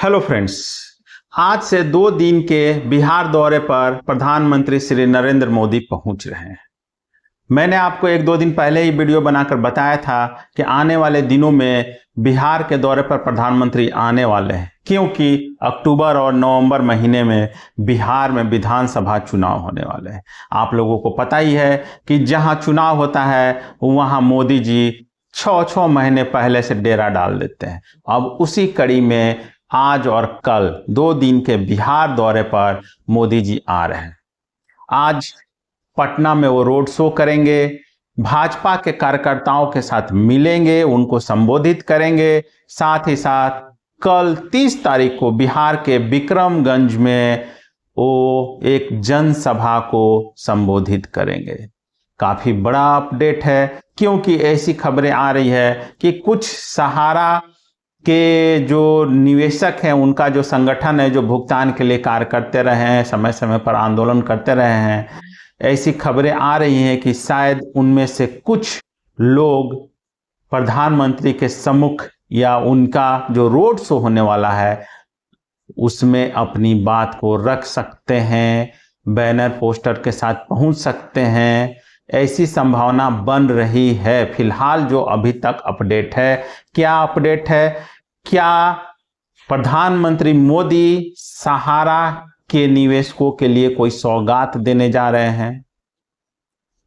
Hello friends, आज से 2 दिन के बिहार दौरे पर प्रधानमंत्री श्री नरेंद्र मोदी पहुंच रहे हैं। मैंने आपको 1-2 दिन पहले ही वीडियो बनाकर बताया था कि आने वाले दिनों में बिहार के दौरे पर प्रधानमंत्री आने वाले हैं, क्योंकि अक्टूबर और नवंबर महीने में बिहार में विधानसभा चुनाव होने वाले हैं। आप लोगों को पता ही है कि जहां चुनाव होता है वहां मोदी जी 6 महीने पहले से डेरा डाल देते हैं। अब उसी कड़ी में आज और कल 2 दिन के बिहार दौरे पर मोदी जी आ रहे हैं। आज पटना में वो रोड शो करेंगे, भाजपा के कार्यकर्ताओं के साथ मिलेंगे, उनको संबोधित करेंगे। साथ ही साथ कल 30 तारीख को बिहार के विक्रमगंज में वो एक जनसभा को संबोधित करेंगे। काफी बड़ा अपडेट है, क्योंकि ऐसी खबरें आ रही है कि कुछ सहारा के जो निवेशक हैं, उनका जो संगठन है, जो भुगतान के लिए कार्य करते रहे हैं, समय समय पर आंदोलन करते रहे हैं, ऐसी खबरें आ रही हैं कि शायद उनमें से कुछ लोग प्रधानमंत्री के सम्मुख या उनका जो रोड शो होने वाला है उसमें अपनी बात को रख सकते हैं, बैनर पोस्टर के साथ पहुंच सकते हैं। ऐसी संभावना बन रही है। फिलहाल जो अभी तक अपडेट है, क्या अपडेट है? क्या प्रधानमंत्री मोदी सहारा के निवेशकों के लिए कोई सौगात देने जा रहे हैं?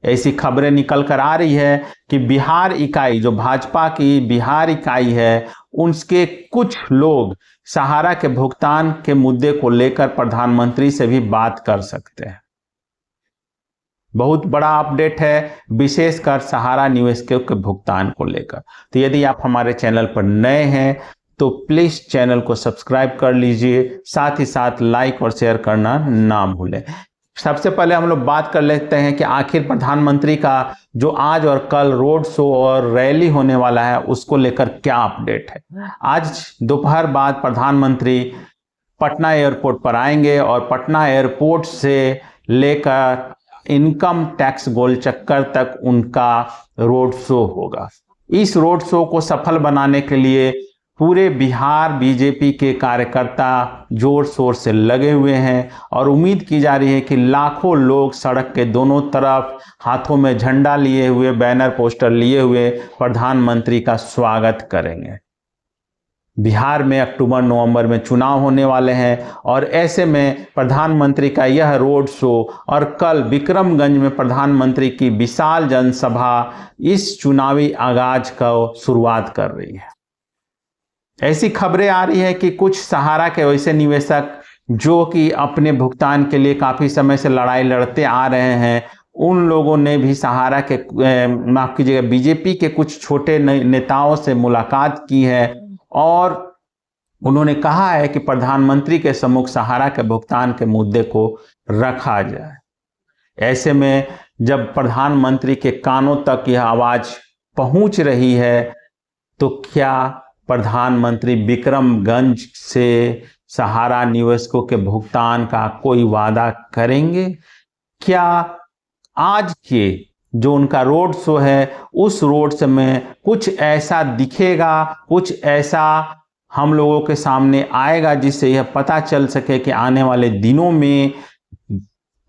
ऐसी खबरें निकल कर आ रही है कि बिहार इकाई, जो भाजपा की बिहार इकाई है, उनके कुछ लोग सहारा के भुगतान के मुद्दे को लेकर प्रधानमंत्री से भी बात कर सकते हैं। बहुत बड़ा अपडेट है, विशेषकर सहारा निवेशकों के भुगतान को लेकर। तो यदि आप हमारे चैनल पर नए हैं तो प्लीज चैनल को सब्सक्राइब कर लीजिए, साथ ही साथ लाइक और शेयर करना ना भूलें। सबसे पहले हम लोग बात कर लेते हैं कि आखिर प्रधानमंत्री का जो आज और कल रोड शो और रैली होने वाला है उसको लेकर क्या अपडेट है। आज दोपहर बाद प्रधानमंत्री पटना एयरपोर्ट पर आएंगे और पटना एयरपोर्ट से लेकर इनकम टैक्स गोल चक्कर तक उनका रोड शो होगा। इस रोड शो को सफल बनाने के लिए पूरे बिहार बीजेपी के कार्यकर्ता जोर शोर से लगे हुए हैं और उम्मीद की जा रही है कि लाखों लोग सड़क के दोनों तरफ हाथों में झंडा लिए हुए, बैनर पोस्टर लिए हुए प्रधानमंत्री का स्वागत करेंगे। बिहार में अक्टूबर नवंबर में चुनाव होने वाले हैं और ऐसे में प्रधानमंत्री का यह रोड शो और कल विक्रमगंज में प्रधानमंत्री की विशाल जनसभा इस चुनावी आगाज का शुरुआत कर रही है। ऐसी खबरें आ रही है कि कुछ सहारा के वैसे निवेशक जो कि अपने भुगतान के लिए काफी समय से लड़ाई लड़ते आ रहे हैं, उन लोगों ने भी सहारा के माफ कीजिएगा बीजेपी के कुछ छोटे नेताओं से मुलाकात की है और उन्होंने कहा है कि प्रधानमंत्री के सम्मुख सहारा के भुगतान के मुद्दे को रखा जाए। ऐसे में जब प्रधानमंत्री के कानों तक यह आवाज पहुंच रही है तो क्या प्रधानमंत्री विक्रमगंज से सहारा निवेशकों के भुगतान का कोई वादा करेंगे? क्या आज के जो उनका रोड शो है उस रोड शो में कुछ ऐसा दिखेगा, कुछ ऐसा हम लोगों के सामने आएगा जिससे यह पता चल सके कि आने वाले दिनों में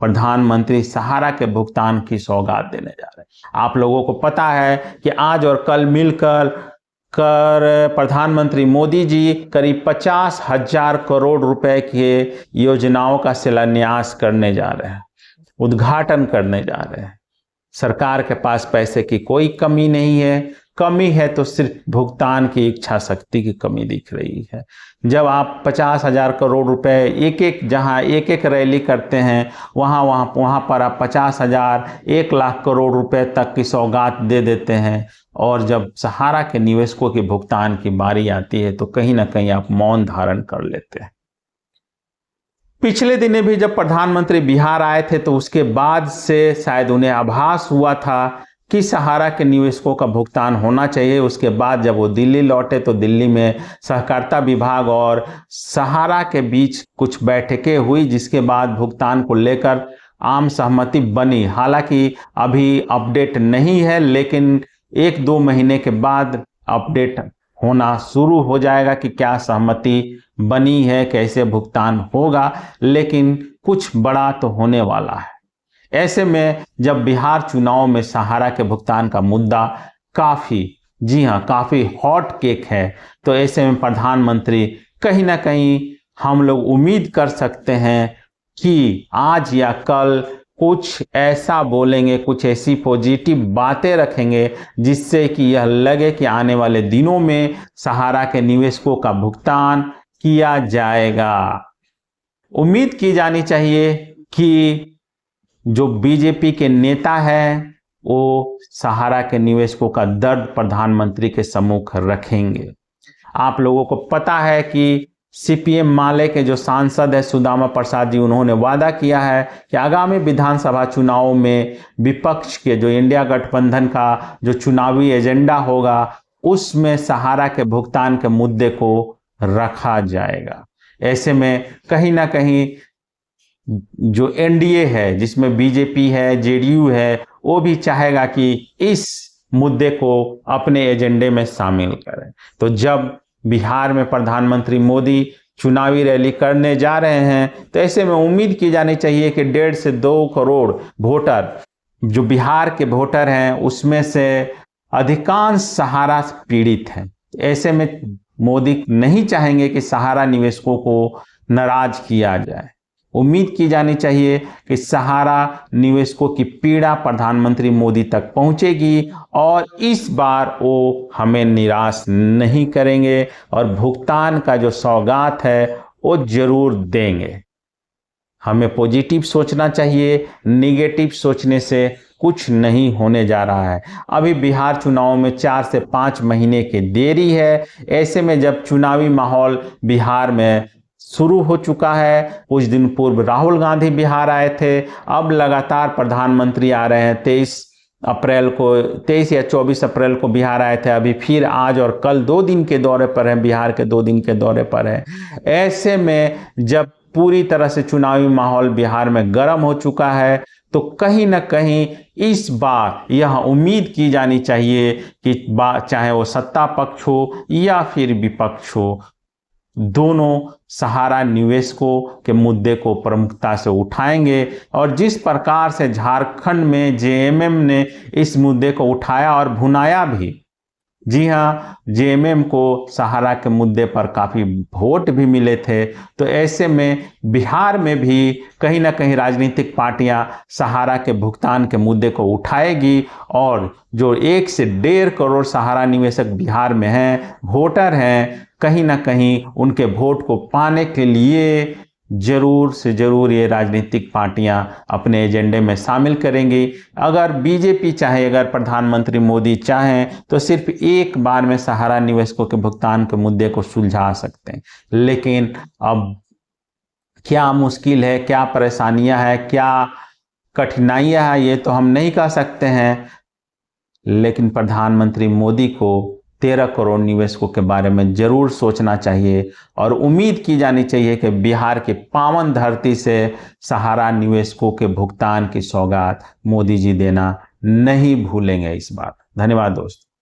प्रधानमंत्री सहारा के भुगतान की सौगात देने जा रहे हैं? आप लोगों को पता है कि आज और कल मिलकर प्रधानमंत्री मोदी जी करीब 50,000 करोड़ रुपए के योजनाओं का शिलान्यास करने जा रहे हैं, उद्घाटन करने जा रहे हैं। सरकार के पास पैसे की कोई कमी नहीं है, कमी है तो सिर्फ भुगतान की इच्छा शक्ति की कमी दिख रही है। जब आप 50,000 करोड़ रुपए जहां एक एक रैली करते हैं वहां पर आप 50,000, 1 लाख करोड़ रुपए तक की सौगात दे देते हैं और जब सहारा के निवेशकों के भुगतान की बारी आती है तो कहीं ना कहीं आप मौन धारण कर लेते हैं। पिछले दिने भी जब प्रधानमंत्री बिहार आए थे तो उसके बाद से शायद उन्हें आभास हुआ था कि सहारा के निवेशकों का भुगतान होना चाहिए। उसके बाद जब वो दिल्ली लौटे तो दिल्ली में सहकारिता विभाग और सहारा के बीच कुछ बैठकें हुई, जिसके बाद भुगतान को लेकर आम सहमति बनी। हालांकि अभी अपडेट नहीं है, लेकिन 1-2 महीने के बाद अपडेट होना शुरू हो जाएगा कि क्या सहमति बनी है, कैसे भुगतान होगा, लेकिन कुछ बड़ा तो होने वाला है। ऐसे में जब बिहार चुनाव में सहारा के भुगतान का मुद्दा काफी, जी हां, काफी हॉट केक है, तो ऐसे में प्रधानमंत्री कहीं ना कहीं हम लोग उम्मीद कर सकते हैं कि आज या कल कुछ ऐसा बोलेंगे, कुछ ऐसी पॉजिटिव बातें रखेंगे जिससे कि यह लगे कि आने वाले दिनों में सहारा के निवेशकों का भुगतान किया जाएगा। उम्मीद की जानी चाहिए कि जो बीजेपी के नेता हैं वो सहारा के निवेशकों का दर्द प्रधानमंत्री के सम्मुख रखेंगे। आप लोगों को पता है कि सीपीएम माले के जो सांसद है सुदामा प्रसाद जी, उन्होंने वादा किया है कि आगामी विधानसभा चुनाव में विपक्ष के जो इंडिया गठबंधन का जो चुनावी एजेंडा होगा उसमें सहारा के भुगतान के मुद्दे को रखा जाएगा। ऐसे में कहीं ना कहीं जो एनडीए है, जिसमें बीजेपी है, जेडीयू है, वो भी चाहेगा कि इस मुद्दे को अपने एजेंडे में शामिल करें। तो जब बिहार में प्रधानमंत्री मोदी चुनावी रैली करने जा रहे हैं तो ऐसे में उम्मीद की जानी चाहिए कि 1.5 से 2 करोड़ वोटर, जो बिहार के वोटर हैं, उसमें से अधिकांश सहारा पीड़ित हैं। ऐसे में मोदी नहीं चाहेंगे कि सहारा निवेशकों को नाराज किया जाए। उम्मीद की जानी चाहिए कि सहारा निवेशकों की पीड़ा प्रधानमंत्री मोदी तक पहुंचेगी और इस बार वो हमें निराश नहीं करेंगे और भुगतान का जो सौगात है वो जरूर देंगे। हमें पॉजिटिव सोचना चाहिए, नेगेटिव सोचने से कुछ नहीं होने जा रहा है। अभी बिहार चुनाव में 4 से 5 महीने की देरी है। ऐसे में जब चुनावी माहौल बिहार में शुरू हो चुका है, कुछ दिन पूर्व राहुल गांधी बिहार आए थे, अब लगातार प्रधानमंत्री आ रहे हैं। 23 या 24 अप्रैल को बिहार आए थे, अभी फिर आज और कल 2 दिन के दौरे पर हैं, बिहार के 2 दिन के दौरे पर हैं। ऐसे में जब पूरी तरह से चुनावी माहौल बिहार में गर्म हो चुका है तो कहीं ना कहीं इस बार यह उम्मीद की जानी चाहिए कि चाहे वो सत्ता पक्ष हो या फिर विपक्ष हो, दोनों सहारा निवेशकों के मुद्दे को प्रमुखता से उठाएंगे। और जिस प्रकार से झारखंड में जेएमएम ने इस मुद्दे को उठाया और भुनाया भी, जी हाँ, जेएमएम को सहारा के मुद्दे पर काफ़ी वोट भी मिले थे, तो ऐसे में बिहार में भी कहीं ना कहीं राजनीतिक पार्टियां सहारा के भुगतान के मुद्दे को उठाएगी और जो 1 से 1.5 करोड़ सहारा निवेशक बिहार में हैं, वोटर हैं, कहीं ना कहीं उनके वोट को पाने के लिए जरूर से जरूर ये राजनीतिक पार्टियां अपने एजेंडे में शामिल करेंगी। अगर बीजेपी चाहे, अगर प्रधानमंत्री मोदी चाहें तो सिर्फ एक बार में सहारा निवेशकों के भुगतान के मुद्दे को सुलझा सकते हैं, लेकिन अब क्या मुश्किल है, क्या परेशानियां हैं, क्या कठिनाइयां हैं, ये तो हम नहीं कह सकते हैं। लेकिन प्रधानमंत्री मोदी को 13 करोड़ निवेशकों के बारे में जरूर सोचना चाहिए और उम्मीद की जानी चाहिए कि बिहार के पावन धरती से सहारा निवेशकों के भुगतान की सौगात मोदी जी देना नहीं भूलेंगे इस बार। धन्यवाद दोस्तों।